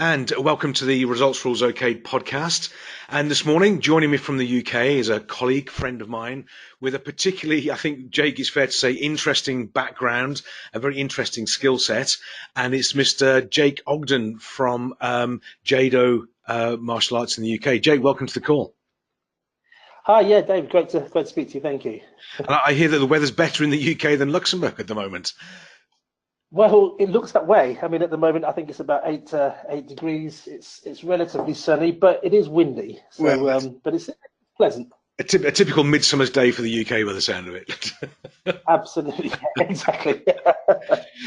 And welcome to the Results Rules OK podcast. And this morning, joining me from the UK is a colleague, friend of mine, with a particularly, I think, Jake, it's fair to say, interesting background, a very interesting skill set. And it's Mr. Jake Ogden from Jado Martial Arts in the UK. Jake, welcome to the call. Hi, yeah, Dave, great to speak to you. Thank you. And I hear that the weather's better in the UK than Luxembourg at the moment. Well, it looks that way. I mean, at the moment, I think it's about 8 degrees. It's relatively sunny, but it is windy. Well, So, but it's pleasant. a typical midsummer's day for the UK by the sound of it. Absolutely, exactly.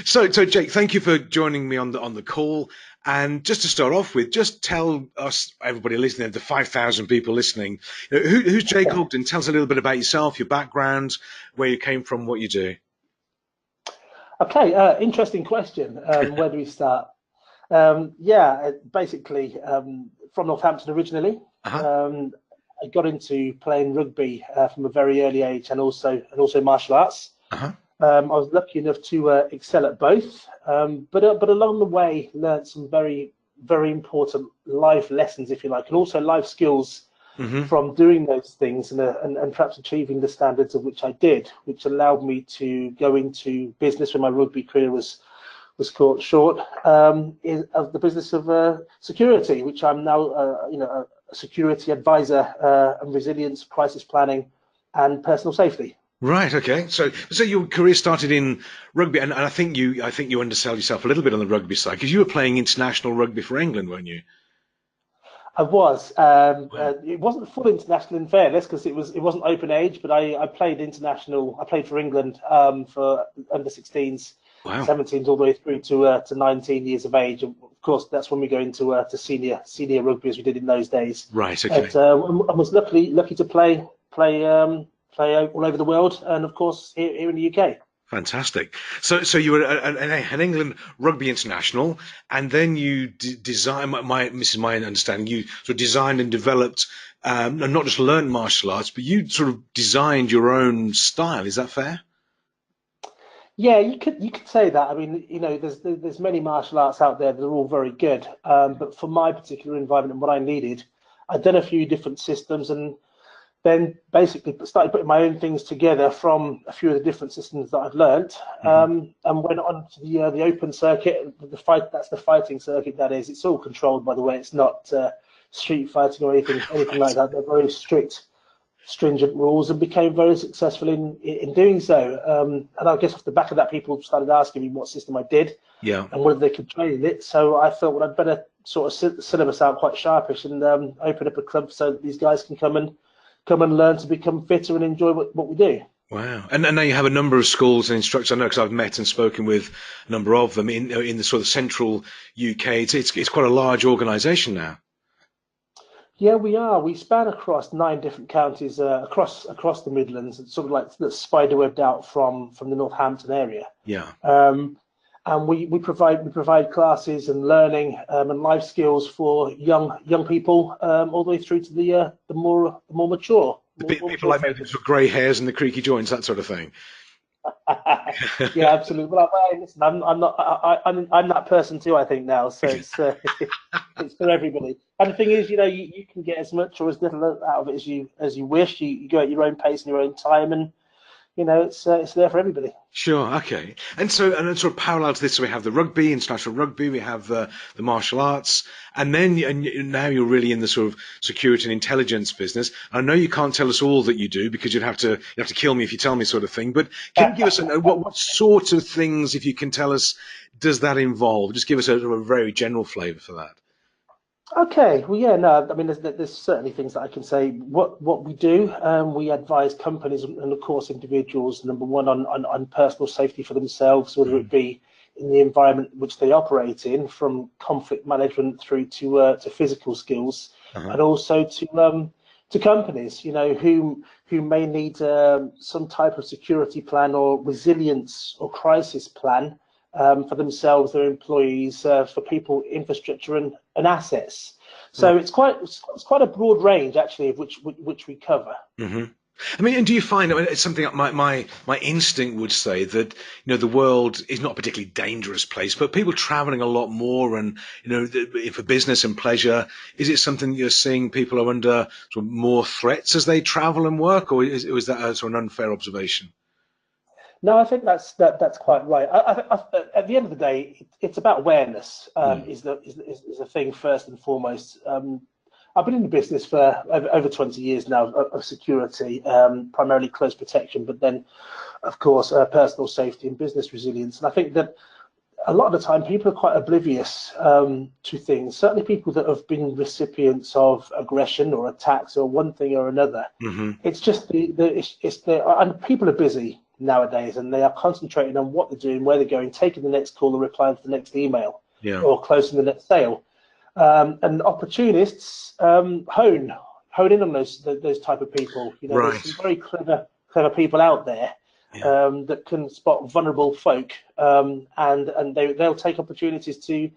So Jake, thank you for joining me on the call. And just to start off with, just tell us, everybody listening, the 5,000 people listening, who's Jake Ogden? Tell us a little bit about yourself, your background, where you came from, what you do. Okay, interesting question. Where do we start? Basically, from Northampton originally. Uh-huh. I got into playing rugby from a very early age, and also martial arts. Uh-huh. I was lucky enough to excel at both, but along the way learned some very important life lessons, if you like, and also life skills Mm-hmm. from doing those things and perhaps achieving the standards of which I did, which allowed me to go into business when my rugby career was cut short, of the business of security, which I'm now a security advisor and resilience, crisis planning, and personal safety. Right. Okay. So your career started in rugby, and I think you undersell yourself a little bit on the rugby side because you were playing international rugby for England, weren't you? I was. Wow. It wasn't full international in fairness because it wasn't open age, but I played international. I played for England for under 16s, Wow. 17s, all the way through to 19 years of age. And of course, that's when we go into to senior rugby as we did in those days. Right. Okay. But I was lucky to play all over the world, and of course here in the UK. Fantastic. So you were an England rugby international, and then you design. This is my understanding. You sort of designed and developed, and not just learned martial arts, but you sort of designed your own style. Is that fair? Yeah, you could say that. I mean, there's many martial arts out there that are all very good, but for my particular environment and what I needed, I'd done a few different systems and then basically started putting my own things together from a few of the different systems that I've learnt, Hmm. and went on to the open circuit, that's the fighting circuit. That is, it's all controlled, by the way. It's not street fighting or anything like that. They're very strict, stringent rules, and became very successful in doing so. And I guess off the back of that, people started asking me what system I did Yeah. and whether they could train it. So I thought, well, I'd better sort of sit the syllabus out quite sharpish and open up a club so that these guys can come and learn to become fitter and enjoy what we do. Wow. And now you have a number of schools and instructors. I know because I've met and spoken with a number of them in the sort of central UK. It's quite a large organisation now. Yeah, we are. We span across 9 different counties across the Midlands, and sort of like the spiderwebbed out from the Northampton area. Yeah. And we provide classes and learning and life skills for young people all the way through to the more mature more People mature like me with focus. sort of grey hairs and the creaky joints, that sort of thing. Yeah, absolutely. Well, listen, I'm not. I'm that person too. I think now, so it's it's for everybody. And the thing is, you can get as much or as little out of it as you wish. You go at your own pace and your own time, and it's there for everybody. Sure, okay. And then sort of parallel to this, so we have the rugby, international rugby, we have the martial arts, and then now you're really in the sort of security and intelligence business. I know you can't tell us all that you do because you'd have to kill me if you tell me sort of thing. But can you give us what sort of things, if you can tell us, does that involve? Just give us a very general flavour for that. Okay, well, yeah, no, I mean, there's certainly things that I can say. What we do, we advise companies and of course individuals, number one, on personal safety for themselves, whether Mm. it be in the environment which they operate in, from conflict management through to physical skills, Uh-huh. and also to companies, who may need some type of security plan or resilience or crisis plan for themselves, their employees, for people, infrastructure, and assets. So Right. it's quite a broad range actually of which we cover. Hmm. I mean, and do you find, I mean, it's something that my instinct would say that, the world is not a particularly dangerous place, but people traveling a lot more and, for business and pleasure, is it something you're seeing people are under sort of more threats as they travel and work, or is that a sort of an unfair observation? No, I think that's quite right. At the end of the day, it's about awareness. Mm. Is the thing first and foremost. I've been in the business for over 20 years now of security, primarily close protection, but then, of course, personal safety and business resilience. And I think that a lot of the time people are quite oblivious to things. Certainly, people that have been recipients of aggression or attacks or one thing or another. Hmm. It's just and people are busy nowadays, and they are concentrating on what they're doing, where they're going, taking the next call or replying to the next email Yeah. or closing the next sale. And opportunists hone in on those type of people. There's Right. some very clever people out there Yeah. that can spot vulnerable folk, and they'll take opportunities to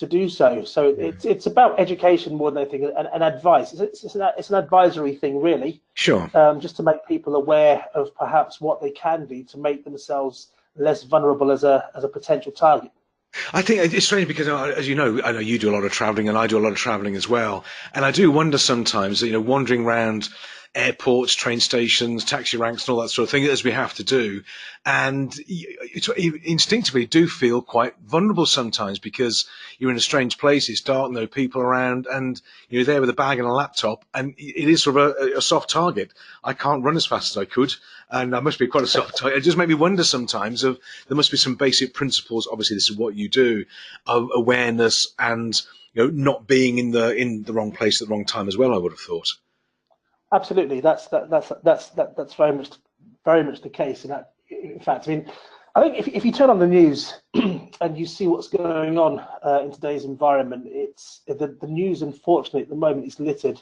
do so. So Yeah. it's about education more than anything, and advice. It's an advisory thing, really, Sure. just to make people aware of perhaps what they can do to make themselves less vulnerable as a potential target. I think it's strange because, as you know, I know you do a lot of traveling and I do a lot of traveling as well. And I do wonder sometimes, wandering around airports, train stations, taxi ranks and all that sort of thing, as we have to do. And you instinctively do feel quite vulnerable sometimes because you're in a strange place, it's dark, no people around, and you're there with a bag and a laptop, and it is sort of a soft target. I can't run as fast as I could, and I must be quite a soft target. It just made me wonder sometimes of there must be some basic principles. Obviously, this is what you do, of awareness and not being in the wrong place at the wrong time as well. I would have thought. Absolutely, that's very much the case. In fact, I mean, I think if you turn on the news and you see what's going on in today's environment, it's the news. Unfortunately, at the moment, is littered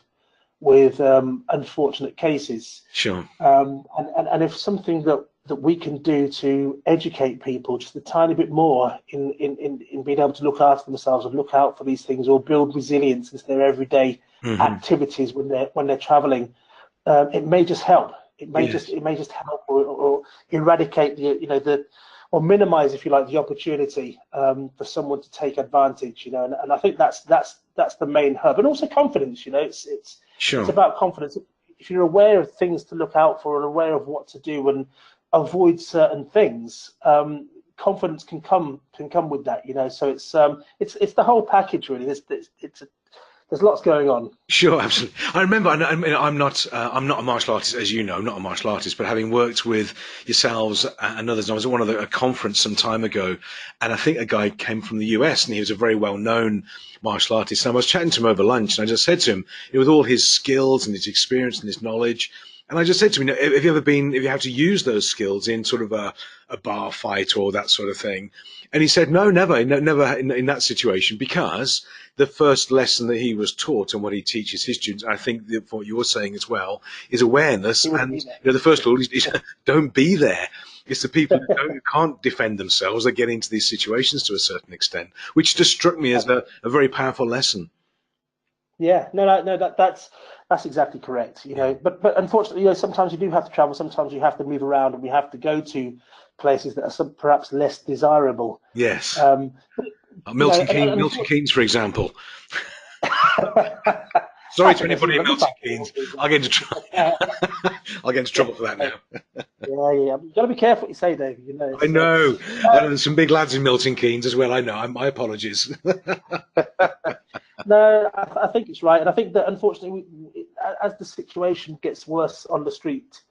with unfortunate cases. Sure. And if something that we can do to educate people just a tiny bit more in being able to look after themselves and look out for these things, or build resilience into their everyday Hmm. activities when they're traveling, it may just help. Yes. It may just help, or eradicate or minimize, if you like, the opportunity for someone to take advantage. And I think that's the main hub, and also confidence. It's Sure. about confidence. If you're aware of things to look out for and aware of what to do and avoid certain things, confidence can come with that. So it's the whole package, really. There's lots going on. Sure, absolutely. I remember. I mean, I'm not a martial artist, as you know. I'm not a martial artist, but having worked with yourselves and others, I was at a conference some time ago, and I think a guy came from the US, and he was a very well-known martial artist. And I was chatting to him over lunch, and I just said to him, with all his skills and his experience and his knowledge, and I just said to him, have you had to use those skills in sort of a bar fight or that sort of thing? And he said, no, never, never in that situation, because the first lesson that he was taught and what he teaches his students, I think what you're saying as well, is awareness. He would have And been the first rule is don't be there. It's the people who can't defend themselves that get into these situations to a certain extent, which just struck me as there. a very powerful lesson. Yeah, no, that's exactly correct. Yeah. But unfortunately, sometimes you do have to travel. Sometimes you have to move around, and we have to go to places that are perhaps less desirable. Yes. Um, and Milton Keynes, for example. Sorry I to think there's some anybody in lovely Milton parts Keynes. of I'll get into I'll get into trouble for that yeah, now. yeah. You've got to be careful what you say, David. I So know. I know there's some big lads in Milton Keynes as well. I know. My apologies. no, I think it's right, and I think that unfortunately, as the situation gets worse on the street,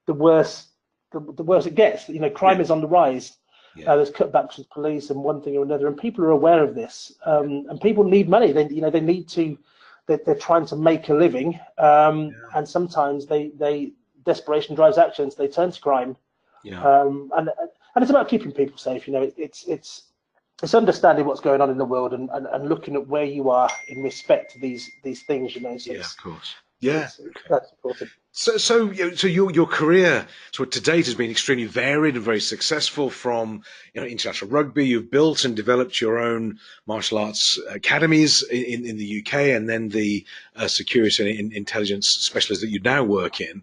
the worse the worse it gets. Yeah. Crime is on the rise. Yeah. There's cutbacks with police and one thing or another, and people are aware of this. And people need money. They need to. They're trying to make a living, Yeah. and sometimes they desperation drives actions. They turn to crime, Yeah. and it's about keeping people safe. It's understanding what's going on in the world and looking at where you are in respect to these things. So Yeah. Of course. Yeah. That's important. So your career sort of to date has been extremely varied and very successful. From international rugby, you've built and developed your own martial arts academies in the UK, and then the security and intelligence specialists that you now work in.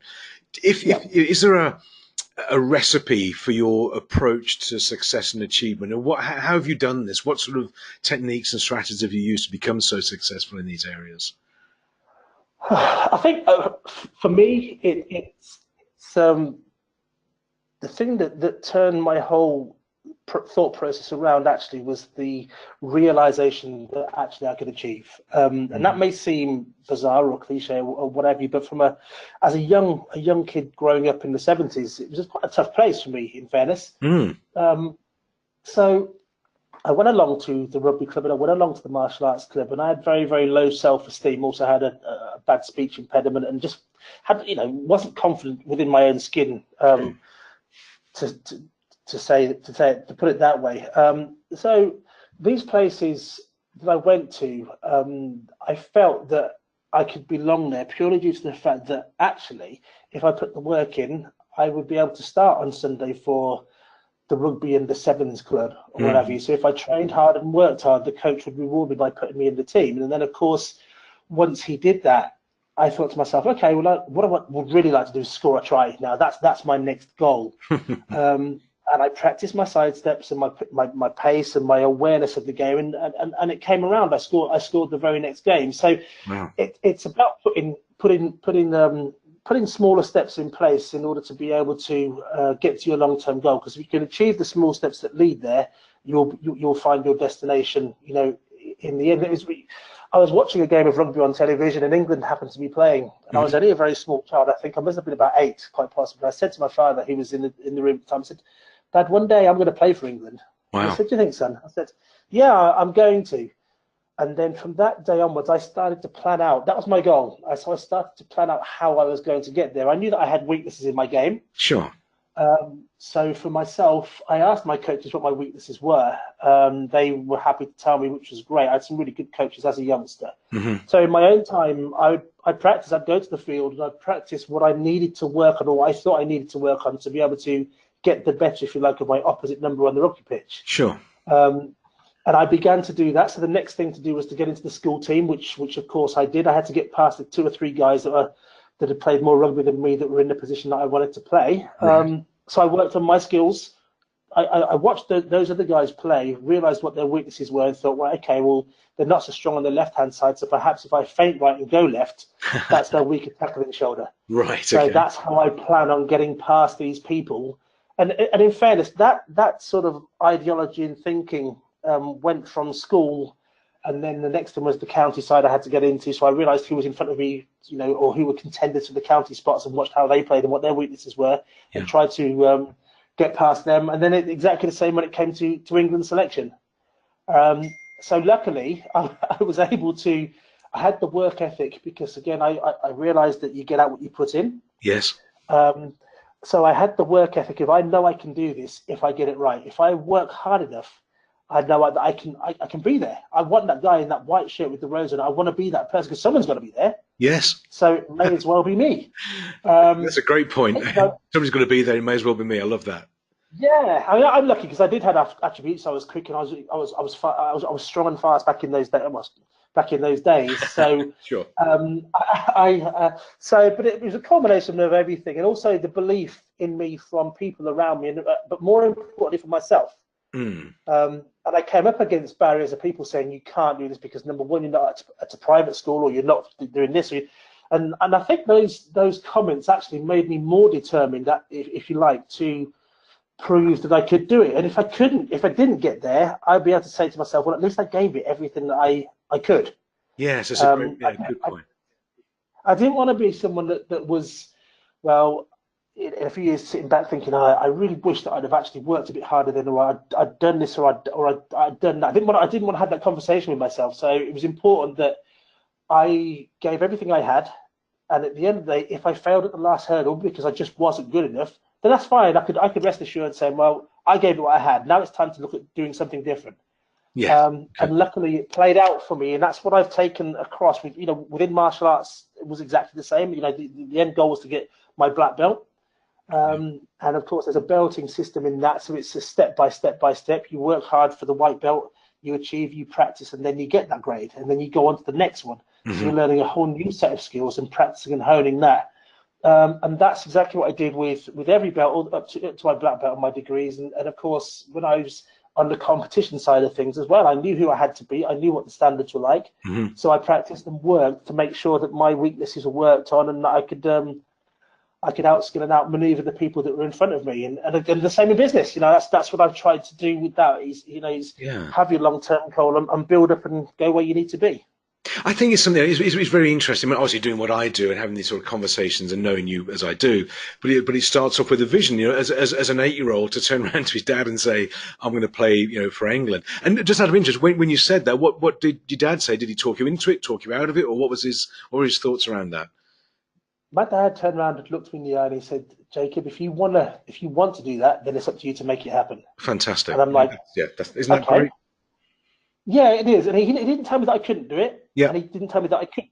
Yeah. Is there a recipe for your approach to success and achievement, or how have you done this? What sort of techniques and strategies have you used to become so successful in these areas? I think for me, it's the thing that turned my whole thought process around actually was the realization that actually I could achieve. And that may seem bizarre or cliche or whatever, but as a young kid growing up in the 70s, it was quite a tough place for me, in fairness. Mm. So I went along to the rugby club and I went along to the martial arts club, and I had very, very low self-esteem. Also had a bad speech impediment and just had, wasn't confident within my own skin. To put it that way. So these places that I went to, I felt that I could belong there purely due to the fact that actually, if I put the work in, I would be able to start on Sunday for the rugby and the sevens club or what have you. So if I trained hard and worked hard, the coach would reward me by putting me in the team. And then, of course, once he did that, I thought to myself, okay, well, what I would really like to do is score a try. Now that's my next goal. And I practiced my side steps and my pace and my awareness of the game, and it came around. I scored the very next game. So Wow. it's about putting smaller steps in place in order to be able to get to your long-term goal. Because if you can achieve the small steps that lead there, you'll find your destination. In the end, I was watching a game of rugby on television, and England happened to be playing, and I was only a very small child. I think I must have been about 8, quite possibly. I said to my father, he was in the room at the time, I said, "Dad, one day I'm going to play for England." Wow. He said, "Do you think, son?" I said, "Yeah, I'm going to." And then from that day onwards, I started to plan out. That was my goal. So I started to plan out how I was going to get there. I knew that I had weaknesses in my game. Sure. So for myself, I asked my coaches what my weaknesses were. They were happy to tell me, which was great. I had some really good coaches as a youngster. So in my own time, I'd practice. I'd go to the field and I'd practice what I needed to work on, or I thought I needed to work on, to be able to get the better, if you like, of my opposite number on the rugby pitch. Sure. And I began to do that. So the next thing to do was to get into the school team, which of course I did. I had to get past the 2 or 3 guys that had played more rugby than me, that were in the position that I wanted to play. Right. So I worked on my skills. I watched those other guys play, realized what their weaknesses were, and thought, well, okay, well, they're not so strong on the left-hand side, so perhaps if I feint right and go left, that's their weaker tackling shoulder. Right. So okay. That's how I plan on getting past these people. And in fairness, that sort of ideology and thinking went from school, and then the next one was the county side I had to get into. So I realised who was in front of me, or who were contenders for the county spots, and watched how they played and what their weaknesses were, and tried to get past them. And then exactly the same when it came to England selection. So luckily, I was able to. I had the work ethic, because again, I realised that you get out what you put in. Yes. So I had the work ethic. If I know I can do this, if I get it right, if I work hard enough, I know that I can be there. I want that guy in that white shirt with the rose on. I want to be that person, because someone's got to be there. Yes. So it may as well be me. That's a great point. Somebody's got to be there. It may as well be me. I love that. Yeah, I'm lucky because I did have attributes. I was quick and I was strong and fast back in those days. So Sure. But it was a combination of everything, and also the belief in me from people around me, but more importantly for myself. And I came up against barriers of people saying you can't do this because, number one, you're not at a private school, or you're not doing this, and I think those comments actually made me more determined, that if you like, to prove that I could do it. And if I didn't get there, I'd be able to say to myself, well, at least I gave it everything that I could. Yes, that's a good point. I didn't want to be someone that was, well, in a few years sitting back thinking, I really wish that I'd have actually worked a bit harder then, or I'd done this, or I'd done that. I didn't want to have that conversation with myself. So it was important that I gave everything I had, and at the end of the day, if I failed at the last hurdle because I just wasn't good enough, then that's fine. I could rest assured saying, well, I gave it what I had. Now it's time to look at doing something different. Yeah. Okay. And luckily it played out for me, and that's what I've taken across. Within martial arts, it was exactly the same. The end goal was to get my black belt. Yeah. And of course, there's a belting system in that, so it's a step by step by step. You work hard for the white belt, you achieve, you practice, and then you get that grade, and then you go on to the next one. So Hmm. you're learning a whole new set of skills and practicing and honing that. And that's exactly what I did with every belt, all up to my black belt and my degrees. And of course, when I was on the competition side of things as well, I knew who I had to be. I knew what the standards were like. Hmm. So I practiced and worked to make sure that my weaknesses were worked on, and that I could outskill and outmaneuver the people that were in front of me. And again, the same in business. That's what I've tried to do with that. Is Yeah. have your long term goal and build up and go where you need to be. I think it's something. It's very interesting. I mean, obviously, doing what I do and having these sort of conversations and knowing you as I do, but it starts off with a vision. As an 8-year-old to turn around to his dad and say, "I'm going to play, for England." And just out of interest, when you said that, what did your dad say? Did he talk you into it, talk you out of it, or what were his thoughts around that? My dad turned around and looked me in the eye and he said, "Jacob, if you want to do that, then it's up to you to make it happen." Fantastic. And I'm like, Yeah, isn't that "Okay, great? yeah, it is." And he didn't tell me that I couldn't do it, Yeah. and he didn't tell me that I could.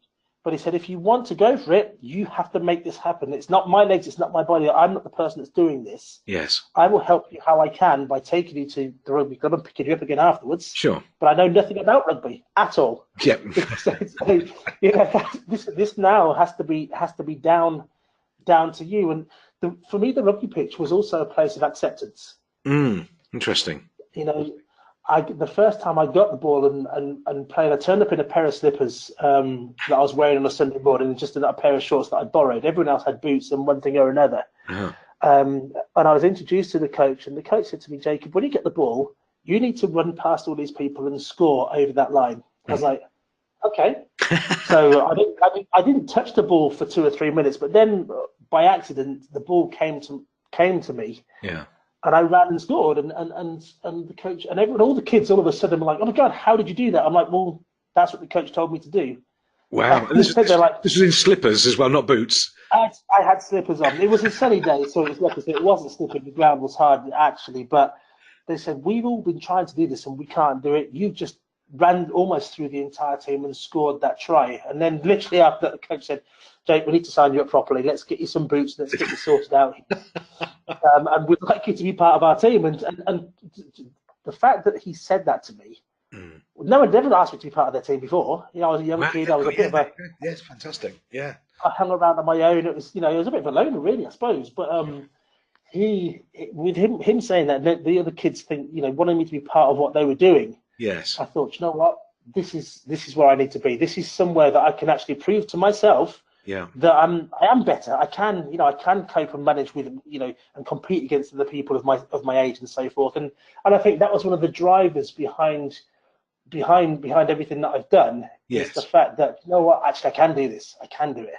But he said, "If you want to go for it, you have to make this happen. It's not my legs, it's not my body. I'm not the person that's doing this. Yes. I will help you how I can by taking you to the rugby club and picking you up again afterwards. Sure. But I know nothing about rugby at all." Yep. So, this now has to be down to you. And for me, the rugby pitch was also a place of acceptance. Interesting. You know, the first time I got the ball and played, I turned up in a pair of slippers that I was wearing on a Sunday morning, and just a pair of shorts that I borrowed. Everyone else had boots and one thing or another. Uh-huh. And I was introduced to the coach, and the coach said to me, "Jacob, when you get the ball, you need to run past all these people and score over that line." I was like, "Okay." So I didn't touch the ball for 2 or 3 minutes, but then by accident the ball came to me, Yeah. and I ran and scored. And the coach and all the kids all of a sudden were like, "Oh my God, how did you do that?" I'm like, "Well, that's what the coach told me to do." Wow. And They're like, this was in slippers as well, not boots. I had slippers on. It was a sunny day, so it was lucky. So it wasn't slipping. The ground was hard actually, but they said, "We've all been trying to do this and we can't do it. You just ran almost through the entire team and scored that try." And then literally after that, the coach said, "Jake, we need to sign you up properly. Let's get you some boots. Let's get you sorted out. And we'd like you to be part of our team." And the fact that he said that to me, no one ever asked me to be part of their team before. I was a young Wow. kid. I was a bit of a, Yes, fantastic. Yeah. I hung around on my own. It was, it was a bit of a loner, really, I suppose. But with him saying that, the other kids wanted me to be part of what they were doing. Yes. I thought, you know what, this is where I need to be. This is somewhere that I can actually prove to myself Yeah. that I am better. I can cope and manage with, and compete against other people of my age and so forth. And I think that was one of the drivers behind everything that I've done. Yes. Is the fact that, you know what, actually I can do this. I can do it.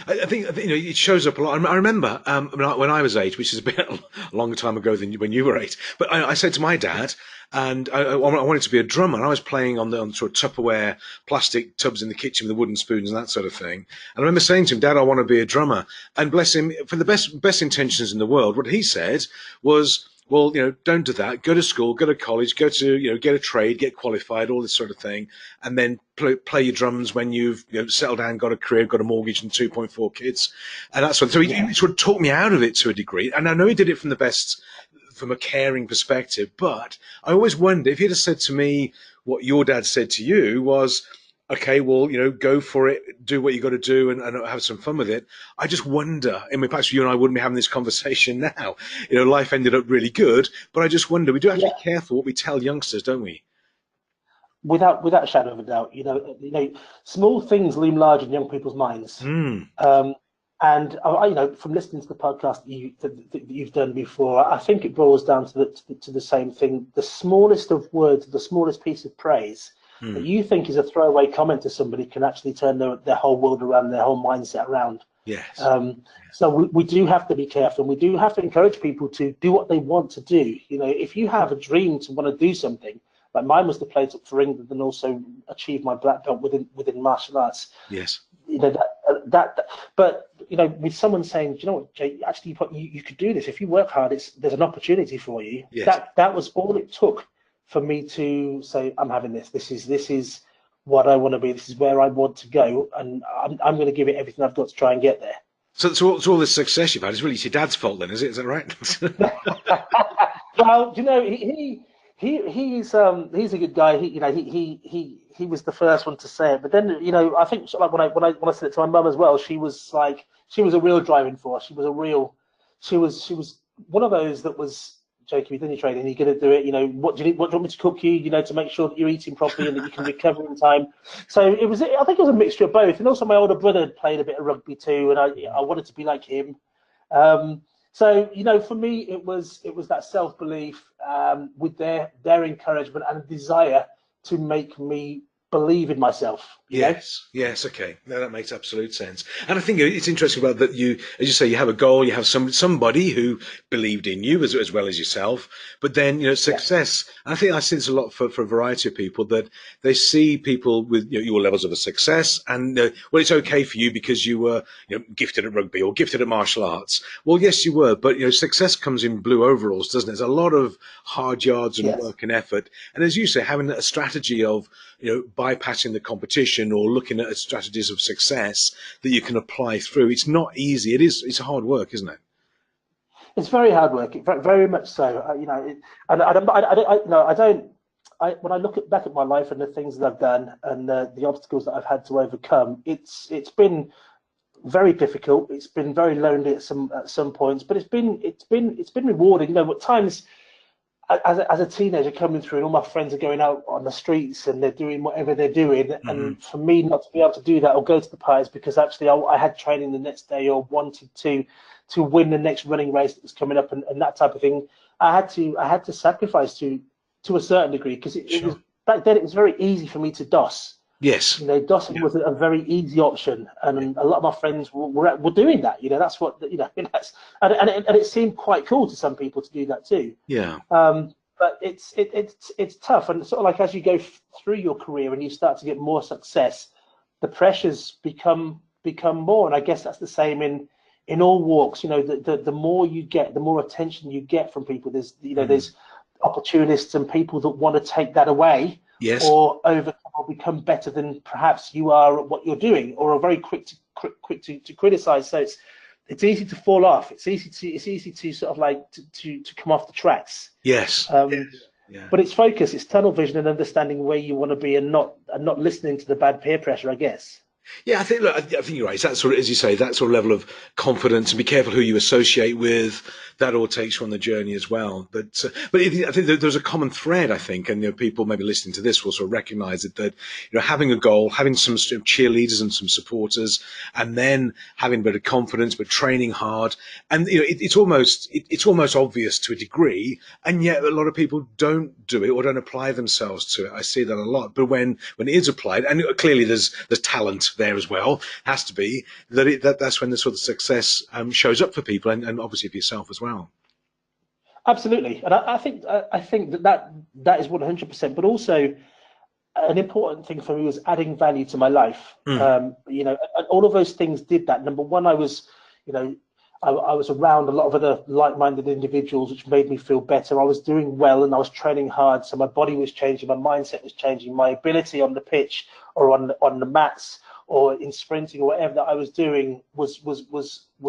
I think it shows up a lot. I remember when I was 8, which is a bit a longer time ago than when you were 8. But I said to my dad, and I wanted to be a drummer. And I was playing on sort of Tupperware plastic tubs in the kitchen with the wooden spoons and that sort of thing. And I remember saying to him, "Dad, I want to be a drummer." And bless him, for the best intentions in the world, what he said was, "Well, don't do that. Go to school, go to college, go to, get a trade, get qualified, all this sort of thing, and then play your drums when you've settled down, got a career, got a mortgage, and 2.4 kids, and that's what." So he sort of talked me out of it to a degree, and I know he did it from a caring perspective. But I always wonder if he'd have said to me what your dad said to you was, "Okay, well, go for it, do what you got to do, and have some fun with it." I just wonder. I mean, perhaps you and I wouldn't be having this conversation now. Life ended up really good, but I just wonder. We do have to be careful what we tell youngsters, don't we? Without a shadow of a doubt, small things loom large in young people's minds. And from listening to the podcast that you've done before, I think it boils down to the same thing. The smallest of words, the smallest piece of praise that you think is a throwaway comment to somebody can actually turn their whole world around, their whole mindset around. Yes. So we do have to be careful. We do have to encourage people to do what they want to do. If you have a dream to want to do something, like mine was to play for England and also achieve my black belt within martial arts. Yes. But with someone saying, "Do you know what, Jake? Actually, you could do this if you work hard. There's an opportunity for you." Yes. That was all it took for me to say, I'm having this. This is what I want to be. This is where I want to go, and I'm going to give it everything I've got to try and get there. So all this success you've had is really your dad's fault, then, is it? Is that right? Well, you know, he's a good guy. He was the first one to say it. But then, you know, I think sort of like when I said it to my mum as well, she was a real driving force. She was one of those that was, Jacob, you've done your training, you're going to do it. You know, what do you want me to cook you? You know, to make sure that you're eating properly and that you can recover in time. So I think it was a mixture of both. And also, my older brother had played a bit of rugby too, and I wanted to be like him. So, you know, for me, it was that self-belief with their encouragement and desire to make me believe in myself. Yes, okay. No, that makes absolute sense. And I think it's interesting about that you, as you say, you have a goal, you have somebody who believed in you as well as yourself, but then, you know, success. And I think I see this a lot for a variety of people, that they see people with, you know, your levels of a success and, well, it's okay for you because you were, you know, gifted at rugby or gifted at martial arts. Well, yes, you were, but, you know, success comes in blue overalls, doesn't it? There's a lot of hard yards and Yes. work and effort. And as you say, having a strategy of, you know, bypassing the competition or looking at strategies of success that you can apply through. It's not easy. It's hard work, isn't it? It's very hard work, very much so. You know, I don't. When I look back at my life and the things that I've done and the obstacles that I've had to overcome, it's been very difficult. It's been very lonely at some points, but it's been rewarding. You know, at times, as a teenager coming through, and all my friends are going out on the streets and they're doing whatever they're doing, Mm-hmm. and for me not to be able to do that or go to the parties because actually I had training the next day or wanted to win the next running race that was coming up and that type of thing, I had to sacrifice to a certain degree because it was back then it was very easy for me to DOS. Yes. You know, DOSing was a very easy option, and a lot of my friends were doing that. You know, that's what and it seemed quite cool to some people to do that too. Yeah. But it's tough, and sort of like as you go through your career and you start to get more success, the pressures become more, and I guess that's the same in all walks. You know, the more you get, the more attention you get from people. There's opportunists and people that want to take that away. Yes. Or overcome or become better than perhaps you are at what you're doing, or are very quick to criticize. So it's easy to fall off. It's easy to sort of like to come off the tracks. Yes. Yeah. But it's focus, it's tunnel vision, and understanding where you want to be, and not listening to the bad peer pressure, I guess. Yeah, I think you're right. It's that sort of, as you say, that sort of level of confidence, and be careful who you associate with. That all takes you on the journey as well. But I think there's a common thread. I think, and, you know, people maybe listening to this will sort of recognise it, that, you know, having a goal, having some sort of cheerleaders and some supporters, and then having a bit of confidence, but training hard, and, you know, it's almost obvious to a degree, and yet a lot of people don't do it or don't apply themselves to it. I see that a lot. But when it is applied, and clearly there's talent there as well, has to be that's when the sort of success shows up for people, and obviously for yourself as well. Absolutely, and I think that is 100%. But also, an important thing for me was adding value to my life. You know, and all of those things did that. Number one, I was around a lot of other like-minded individuals, which made me feel better. I was doing well and I was training hard, so my body was changing, my mindset was changing, my ability on the pitch or on the mats or in sprinting or whatever that I was doing was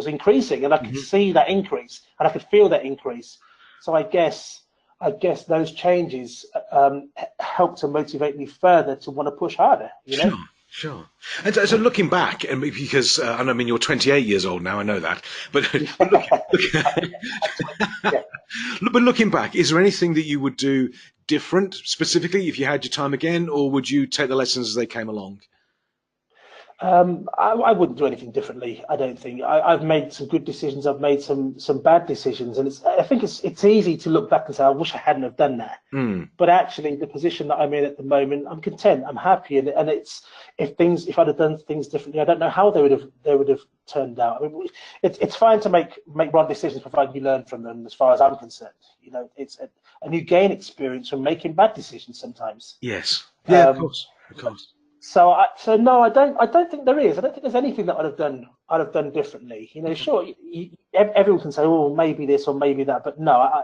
increasing, and I could see that increase and I could feel that increase. So I guess those changes helped to motivate me further to want to push harder. You know. Sure. And so looking back, and because I mean you're 28 years old now, I know that, but but looking back, is there anything that you would do different, specifically if you had your time again, or would you take the lessons as they came along? I wouldn't do anything differently. I don't think. I've made some good decisions. I've made some bad decisions, and I think it's easy to look back and say, I wish I hadn't have done that. But actually, the position that I'm in at the moment, I'm content. I'm happy, and it's if I'd have done things differently, I don't know how they would have turned out. I mean, it's fine to make wrong decisions, provided you learn from them. As far as I'm concerned, you know, and you gain experience from making bad decisions sometimes. Yes. Yeah. Of course. So no, I don't think there is. I don't think there's anything that I'd have done differently. You know, sure, everyone can say, oh, maybe this or maybe that, but no,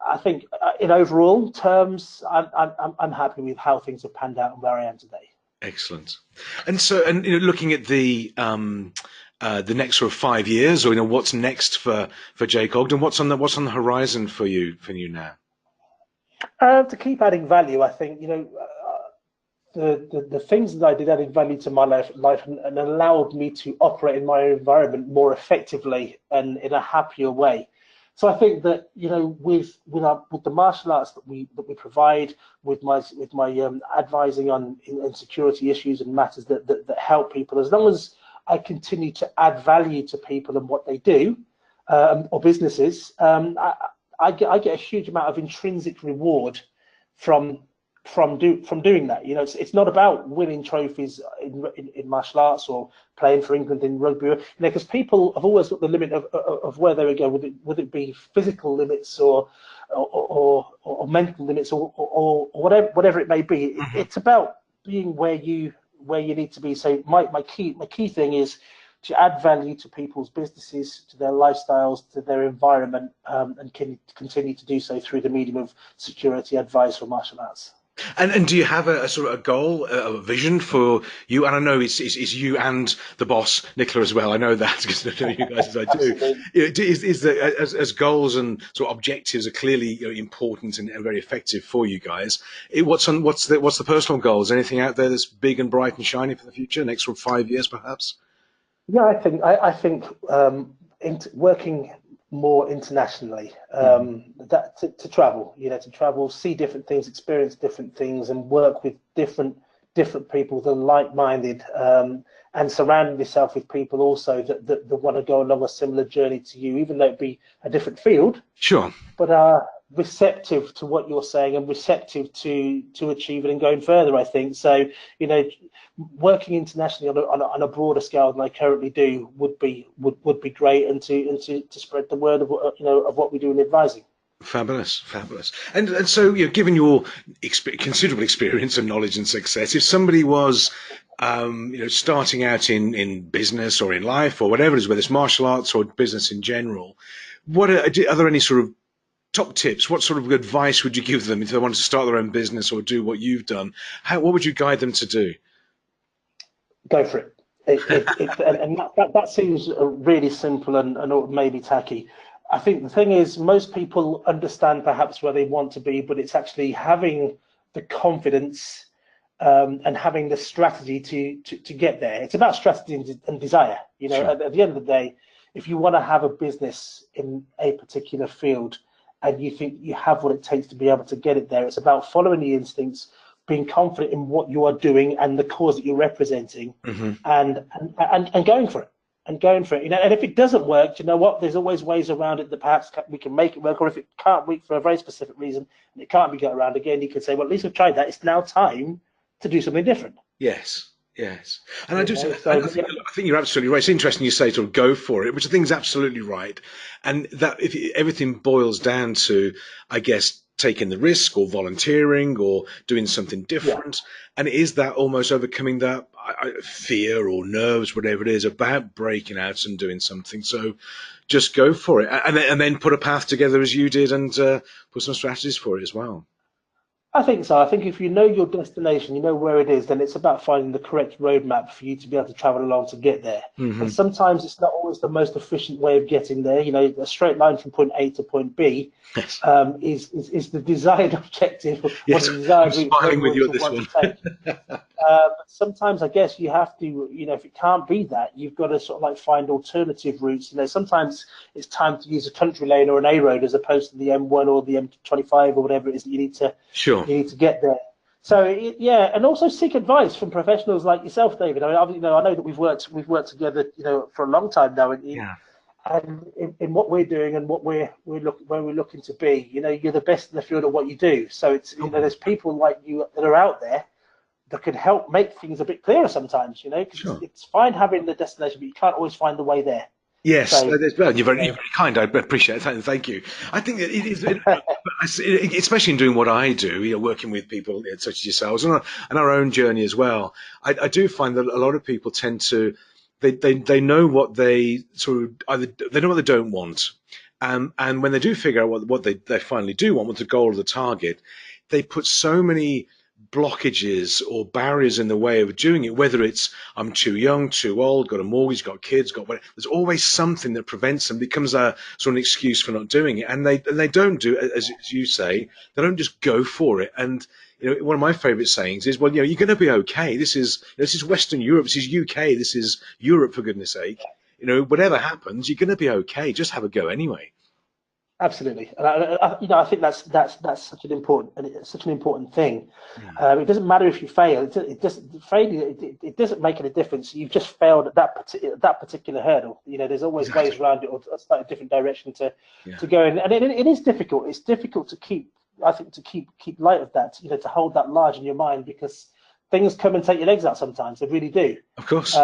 I think in overall terms, I'm happy with how things have panned out and where I am today. Excellent. And so, and looking at the next sort of 5 years, or what's next for Jake Ogden, what's on the horizon for you now? To keep adding value, I think the things that I did added value to my life and allowed me to operate in my environment more effectively and in a happier way. So I think that with the martial arts that we provide, with my advising on in security issues and matters that help people, as long as I continue to add value to people and what they do, or businesses, I get a huge amount of intrinsic reward from doing that. It's not about winning trophies in martial arts or playing for England in rugby. Because people have always got the limit of where they would go. Would it be physical limits or mental limits or whatever it may be? It's about being where you need to be. So my key thing is to add value to people's businesses, to their lifestyles, to their environment, and can continue to do so through the medium of security advice or martial arts. And do you have a sort of a goal, a vision for you? And I know it's you and the boss, Nicola, as well. I know that because I know you guys as I do. Is that as goals and sort of objectives are clearly important and very effective for you guys? What's the personal goals? Anything out there that's big and bright and shiny for the future, next sort of 5 years, perhaps? Yeah, I think working more internationally, that to travel, to travel, see different things, experience different things, and work with different people that are like-minded, and surrounding yourself with people also that want to go along a similar journey to you, even though it be a different field. Sure. But are receptive to what you're saying and receptive to achieve it and going further. I think so. Working internationally on a broader scale than I currently do would be great, and to spread the word of what we do in advising. Fabulous, fabulous. And so, given your considerable experience and knowledge and success, if somebody was, starting out in business or in life or whatever it is, whether it's martial arts or business in general, are there any sort of top tips? What sort of advice would you give them if they wanted to start their own business or do what you've done? What would you guide them to do? Go for it. And that seems really simple and maybe tacky. I think the thing is, most people understand perhaps where they want to be, but it's actually having the confidence and having the strategy to get there. It's about strategy and desire. Sure. At the end of the day, if you want to have a business in a particular field and you think you have what it takes to be able to get it there, it's about following the instincts, being confident in what you are doing and the cause that you're representing, and going for it. And if it doesn't work, you know what? There's always ways around it that perhaps we can make it work. Or if it can't work for a very specific reason and it can't be got around again, you can say, well, at least we've tried that. It's now time to do something different. Yes. Yes, and I think you're absolutely right. It's interesting you say sort of go for it, which I think is absolutely right. And that if everything boils down to, I guess, taking the risk or volunteering or doing something different, and is that almost overcoming that fear or nerves, whatever it is, about breaking out and doing something. So just go for it, and then put a path together as you did, and put some strategies for it as well. I think so. I think if you know your destination, you know where it is, then it's about finding the correct roadmap for you to be able to travel along to get there. And sometimes it's not always the most efficient way of getting there. A straight line from point A to point B is the desired objective. Yes, I'm smiling with you at this one. But sometimes I guess you have to, if it can't be that, you've got to sort of like find alternative routes. Sometimes it's time to use a country lane or an A road as opposed to the M1 or the M25 or whatever it is that you need to. Sure. You need to get there. So and also seek advice from professionals like yourself, David. I mean, I know that we've worked together, for a long time now, and in what we're doing and where we're looking to be. You're the best in the field at what you do. So it's there's people like you that are out there that can help make things a bit clearer sometimes. Because it's fine having the destination, but you can't always find the way there. Yes, so, you're very kind. I appreciate it. Thank you. I think that it is, especially in doing what I do, working with people such as yourselves and our own journey as well. I do find that a lot of people tend to, they know what they sort of, either they know what they don't want, And when they do figure out what they finally do want, what the goal or the target, they put so many blockages or barriers in the way of doing it, whether it's I'm too young, too old, got a mortgage, got kids, got whatever. There's always something that prevents them, becomes a sort of an excuse for not doing it. And they don't do, as you say, they don't just go for it. And one of my favorite sayings is, well, you're going to be okay. This is Western Europe, this is UK, this is Europe, for goodness sake. Whatever happens, you're going to be okay. Just have a go anyway. Absolutely, and I think that's such an important thing. It doesn't matter if you fail. It doesn't make any difference. You've just failed at that particular hurdle. There's always ways around it, or a slightly different direction to go in. And it is difficult. It's difficult to keep light of that. To hold that large in your mind, because things come and take your legs out sometimes. They really do. Of course.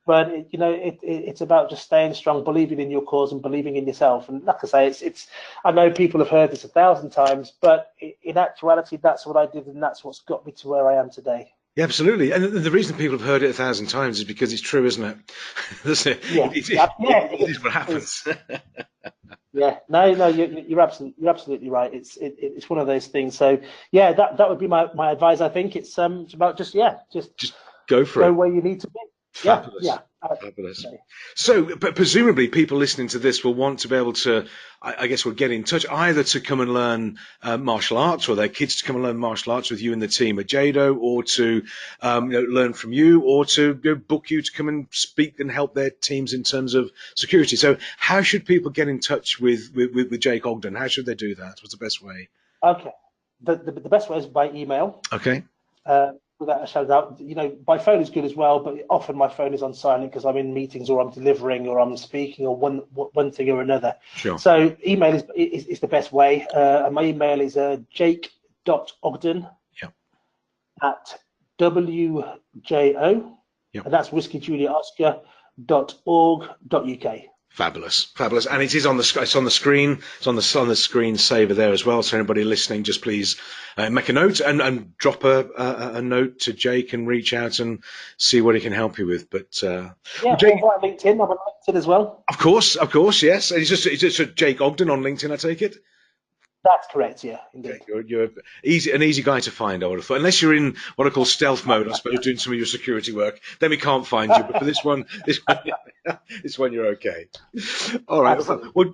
But it's about just staying strong, believing in your cause and believing in yourself. And like I say, it's I know people have heard this 1,000 times, but in actuality, that's what I did, and that's what's got me to where I am today. Yeah, absolutely. And the reason people have heard it 1,000 times is because it's true, isn't it? It is what happens. Yeah, no, you're absolutely right. It's one of those things. So yeah, that would be my advice. I think it's about just go for it. Go where you need to be. Fabulous. Yeah. Fabulous. So, but presumably people listening to this will want to be able to, I guess, will get in touch either to come and learn martial arts, or their kids to come and learn martial arts with you and the team at Jado, or to learn from you, or to book you to come and speak and help their teams in terms of security. So how should people get in touch with Jake Ogden? How should they do that? What's the best way? Okay. The best way is by email. Okay. Without a shadow of doubt, my phone is good as well, but often my phone is on silent because I'm in meetings, or I'm delivering, or I'm speaking, or one thing or another. Sure. So email is the best way. And my email is jake.ogden at wjo, and that's Whiskey Julia Oscar .org.uk. Fabulous, and it is on the screen. It's on the screen saver there as well. So anybody listening, just please make a note and drop a note to Jake and reach out and see what he can help you with. But Jake, or LinkedIn. I'm on LinkedIn as well. Of course, yes. It's just Jake Ogden on LinkedIn, I take it. That's correct, yeah, indeed. Okay, you're an easy guy to find, I would have thought. Unless you're in what I call stealth mode, I suppose, doing some of your security work, then we can't find you. But for this one, you're okay. All right. Absolutely. Well,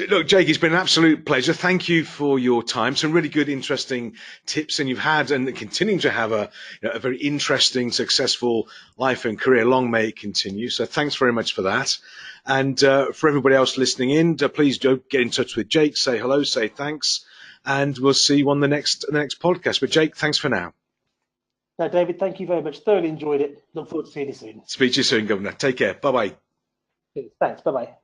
look, Jake, it's been an absolute pleasure. Thank you for your time. Some really good, interesting tips, and you've had and continuing to have a very interesting, successful life and career. Long may it continue. So thanks very much for that. And for everybody else listening in, please do get in touch with Jake. Say hello, say thanks, and we'll see you on the next podcast. But Jake, thanks for now. No, David, thank you very much. Thoroughly enjoyed it. Look forward to seeing you soon. Speak to you soon, Governor. Take care. Bye-bye. Thanks. Bye-bye.